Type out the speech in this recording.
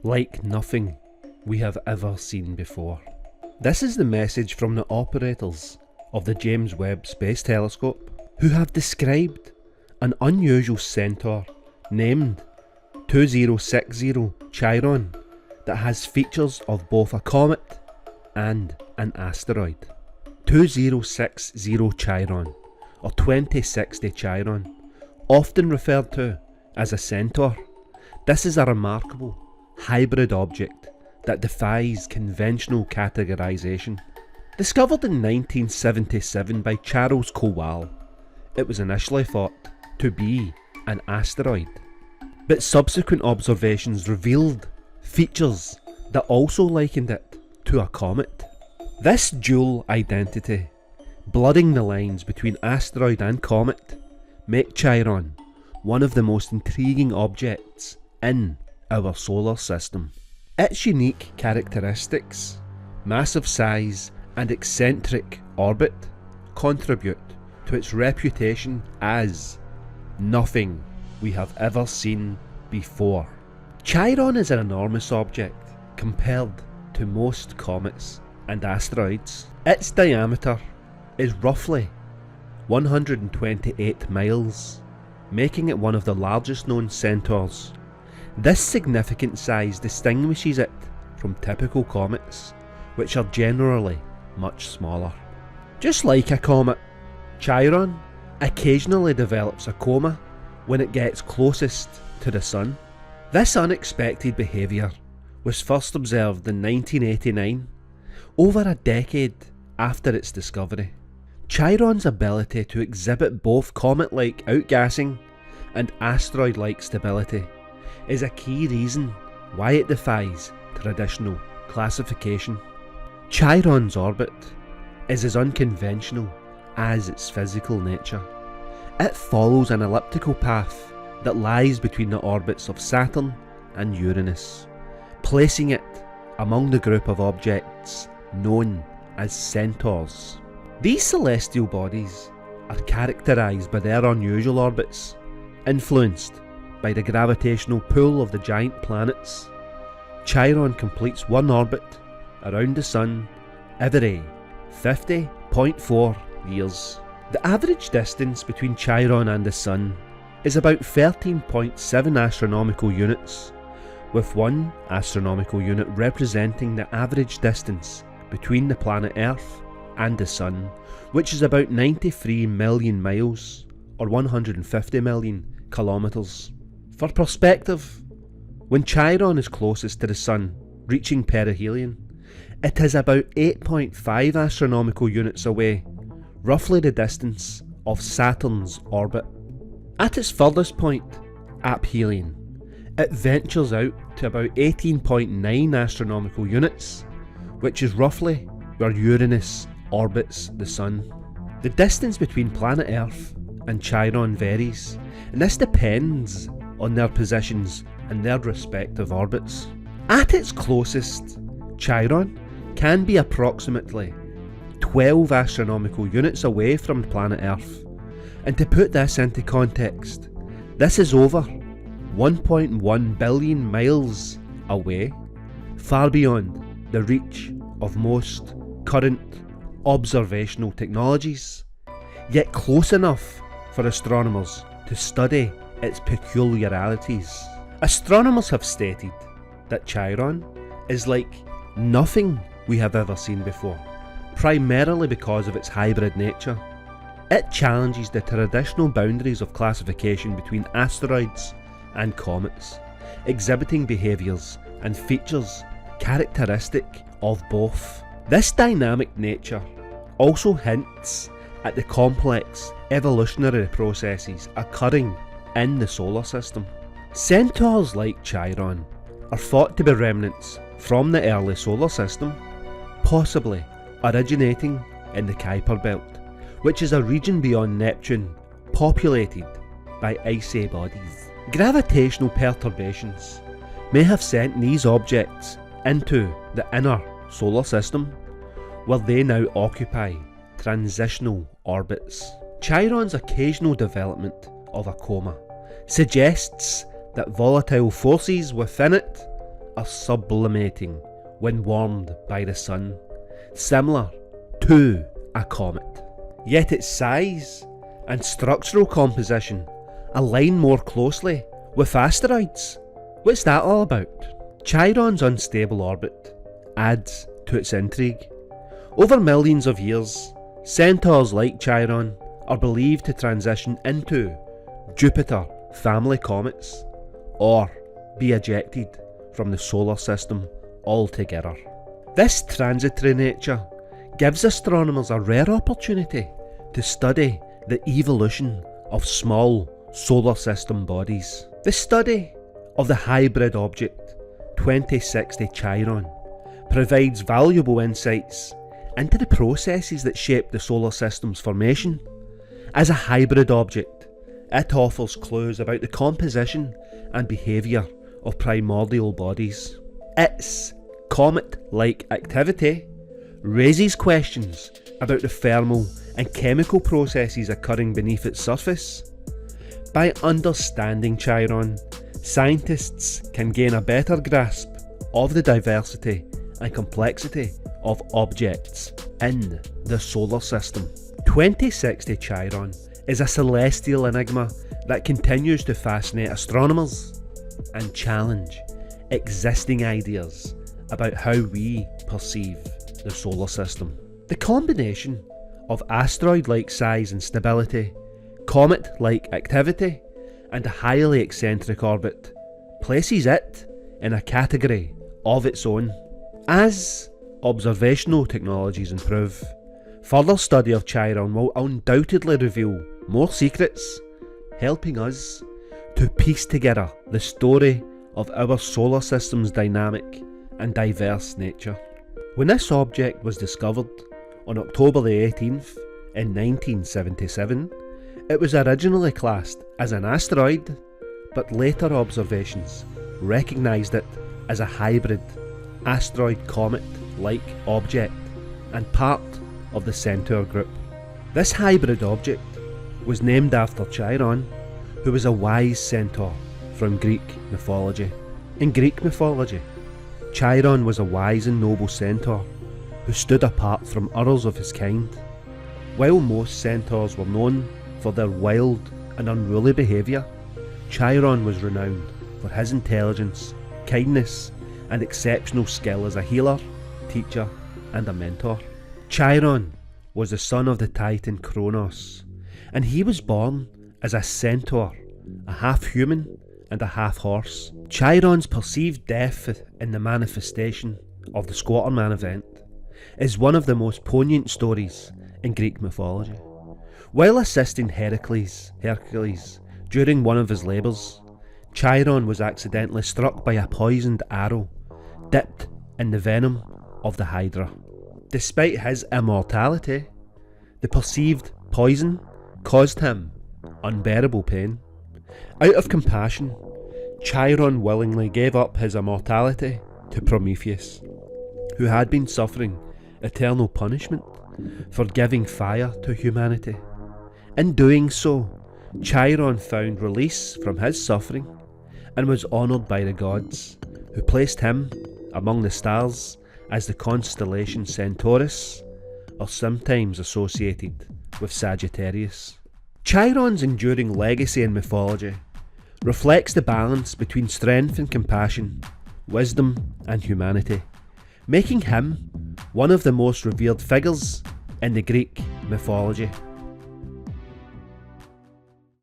like nothing we have ever seen before. This is the message from the operators of the James Webb Space Telescope, who have described an unusual centaur named 2060 Chiron that has features of both a comet and an asteroid. 2060 Chiron, or 2060 Chiron, often referred to as a centaur. This is a remarkable hybrid object that defies conventional categorization. Discovered in 1977 by Charles Kowal, it was initially thought to be an asteroid, but subsequent observations revealed features that also likened it to a comet. This dual identity, blurring the lines between asteroid and comet, make Chiron one of the most intriguing objects in our solar system. Its unique characteristics, massive size and eccentric orbit contribute to its reputation as nothing we have ever seen before. Chiron is an enormous object compared to most comets and asteroids. Its diameter is roughly 128 miles, making it one of the largest known centaurs. This significant size distinguishes it from typical comets, which are generally much smaller. Just like a comet, Chiron occasionally develops a coma when it gets closest to the Sun. This unexpected behaviour was first observed in 1989, over a decade after its discovery. Chiron's ability to exhibit both comet-like outgassing and asteroid-like stability is a key reason why it defies traditional classification. Chiron's orbit is as unconventional as its physical nature. It follows an elliptical path that lies between the orbits of Saturn and Uranus, placing it among the group of objects known as centaurs. These celestial bodies are characterised by their unusual orbits, influenced by the gravitational pull of the giant planets. Chiron completes one orbit around the Sun every 50.4 years. The average distance between Chiron and the Sun is about 13.7 astronomical units, with 1 astronomical unit representing the average distance between the planet Earth and the Sun, which is about 93 million miles, or 150 million kilometres. For perspective, when Chiron is closest to the Sun, reaching perihelion, it is about 8.5 astronomical units away, roughly the distance of Saturn's orbit. At its furthest point, aphelion, it ventures out to about 18.9 astronomical units, which is roughly where Uranus orbits the Sun. The distance between planet Earth and Chiron varies, and this depends on their positions and their respective orbits. At its closest, Chiron can be approximately 12 astronomical units away from planet Earth, and to put this into context, this is over 1.1 billion miles away, far beyond the reach of most current observational technologies, yet close enough for astronomers to study its peculiarities. Astronomers have stated that Chiron is like nothing we have ever seen before, primarily because of its hybrid nature. It challenges the traditional boundaries of classification between asteroids and comets, exhibiting behaviours and features characteristic of both. This dynamic nature also hints at the complex evolutionary processes occurring in the solar system. Centaurs like Chiron are thought to be remnants from the early solar system, possibly originating in the Kuiper Belt, which is a region beyond Neptune populated by icy bodies. Gravitational perturbations may have sent these objects into the inner solar system, where they now occupy transitional orbits. Chiron's occasional development of a coma suggests that volatile forces within it are sublimating when warmed by the sun, similar to a comet. Yet its size and structural composition align more closely with asteroids. What's that all about? Chiron's unstable orbit adds to its intrigue. Over millions of years, centaurs like Chiron are believed to transition into Jupiter family comets or be ejected from the solar system altogether. This transitory nature gives astronomers a rare opportunity to study the evolution of small solar system bodies. The study of the hybrid object 2060 Chiron provides valuable insights into the processes that shape the solar system's formation. As a hybrid object, it offers clues about the composition and behaviour of primordial bodies. Its comet-like activity raises questions about the thermal and chemical processes occurring beneath its surface. By understanding Chiron, scientists can gain a better grasp of the diversity and complexity of objects in the solar system. 2060 Chiron is a celestial enigma that continues to fascinate astronomers and challenge existing ideas about how we perceive the solar system. The combination of asteroid-like size and stability, comet-like activity, and a highly eccentric orbit places it in a category of its own. As observational technologies improve, further study of Chiron will undoubtedly reveal more secrets, helping us to piece together the story of our solar system's dynamic and diverse nature. When this object was discovered on October the 18th in 1977, it was originally classed as an asteroid, but later observations recognised it as a hybrid asteroid-comet-like object and part of the Centaur group. This hybrid object was named after Chiron, who was a wise centaur from Greek mythology. In Greek mythology, Chiron was a wise and noble centaur who stood apart from others of his kind. While most centaurs were known for their wild and unruly behaviour, Chiron was renowned for his intelligence, kindness, and exceptional skill as a healer, teacher, and a mentor. Chiron was the son of the Titan Kronos, and he was born as a centaur, a half-human and a half-horse. Chiron's perceived death in the manifestation of the Squatterman event is one of the most poignant stories in Greek mythology. While assisting Hercules during one of his labours, Chiron was accidentally struck by a poisoned arrow dipped in the venom of the Hydra. Despite his immortality, the perceived poison caused him unbearable pain. Out of compassion, Chiron willingly gave up his immortality to Prometheus, who had been suffering eternal punishment for giving fire to humanity. In doing so, Chiron found release from his suffering and was honoured by the gods, who placed him among the stars as the constellation Centaurus, or sometimes associated with Sagittarius. Chiron's enduring legacy in mythology reflects the balance between strength and compassion, wisdom and humanity, making him one of the most revered figures in the Greek mythology.